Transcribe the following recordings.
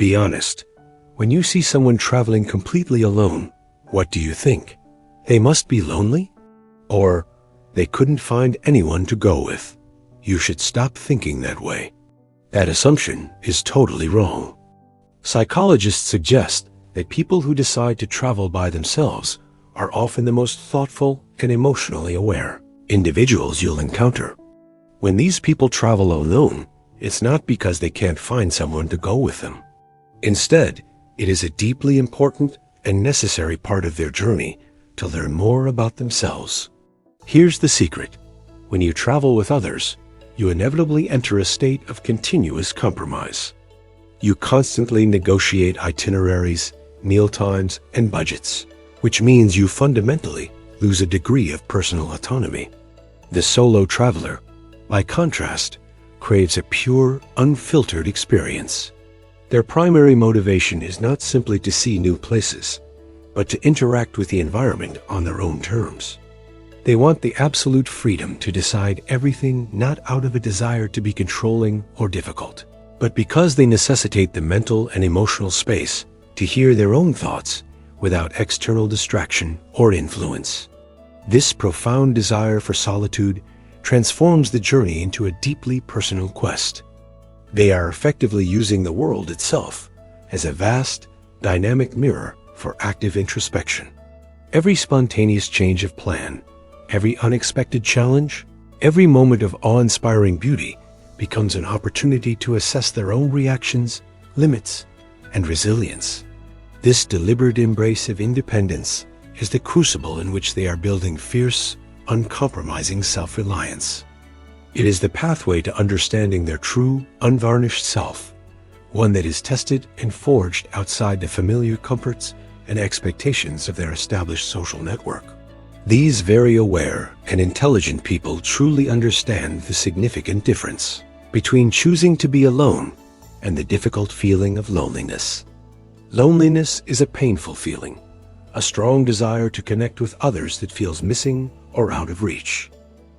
Be honest. When you see someone traveling completely alone, what do you think? They must be lonely? Or they couldn't find anyone to go with? You should stop thinking that way. That assumption is totally wrong. Psychologists suggest that people who decide to travel by themselves are often the most thoughtful and emotionally aware individuals you'll encounter. When these people travel alone, it's not because they can't find someone to go with them. Instead, it is a deeply important and necessary part of their journey to learn more about themselves. Here's the secret. When you travel with others, you inevitably enter a state of continuous compromise. You constantly negotiate itineraries, meal times, and budgets, which means you fundamentally lose a degree of personal autonomy. The solo traveler, by contrast, craves a pure, unfiltered experience. Their primary motivation is not simply to see new places, but to interact with the environment on their own terms. They want the absolute freedom to decide everything, not out of a desire to be controlling or difficult, but because they necessitate the mental and emotional space to hear their own thoughts without external distraction or influence. This profound desire for solitude transforms the journey into a deeply personal quest. They are effectively using the world itself as a vast, dynamic mirror for active introspection. Every spontaneous change of plan, every unexpected challenge, every moment of awe-inspiring beauty becomes an opportunity to assess their own reactions, limits, and resilience. This deliberate embrace of independence is the crucible in which they are building fierce, uncompromising self-reliance. It is the pathway to understanding their true, unvarnished self, one that is tested and forged outside the familiar comforts and expectations of their established social network. These very aware and intelligent people truly understand the significant difference between choosing to be alone and the difficult feeling of loneliness. Loneliness is a painful feeling, a strong desire to connect with others that feels missing or out of reach.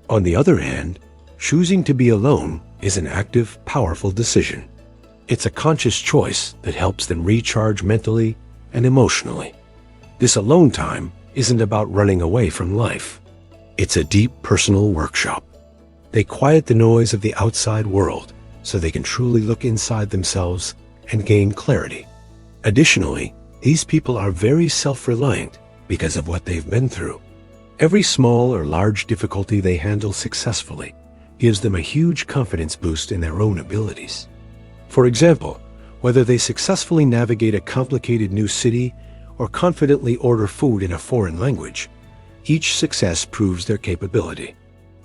On the other hand, choosing to be alone is an active, powerful decision. It's a conscious choice that helps them recharge mentally and emotionally. This alone time isn't about running away from life. It's a deep personal workshop. They quiet the noise of the outside world so they can truly look inside themselves and gain clarity. Additionally, these people are very self-reliant because of what they've been through. Every small or large difficulty they handle successfully gives them a huge confidence boost in their own abilities. For example, whether they successfully navigate a complicated new city or confidently order food in a foreign language, each success proves their capability.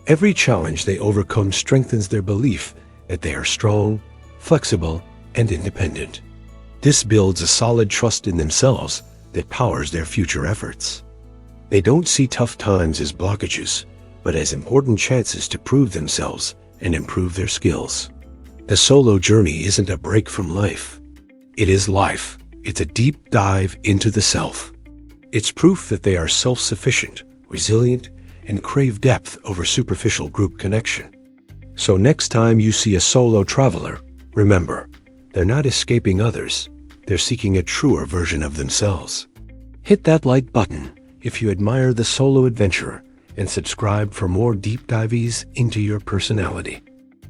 Every challenge they overcome strengthens their belief that they are strong, flexible, and independent. This builds a solid trust in themselves that powers their future efforts. They don't see tough times as blockages, but as important chances to prove themselves and improve their skills. The solo journey isn't a break from life. It is life. It's a deep dive into the self. It's proof that they are self-sufficient, resilient, and crave depth over superficial group connection. So next time you see a solo traveler, remember, they're not escaping others. They're seeking a truer version of themselves. Hit that like button if you admire the solo adventurer and subscribe for more deep dives into your personality.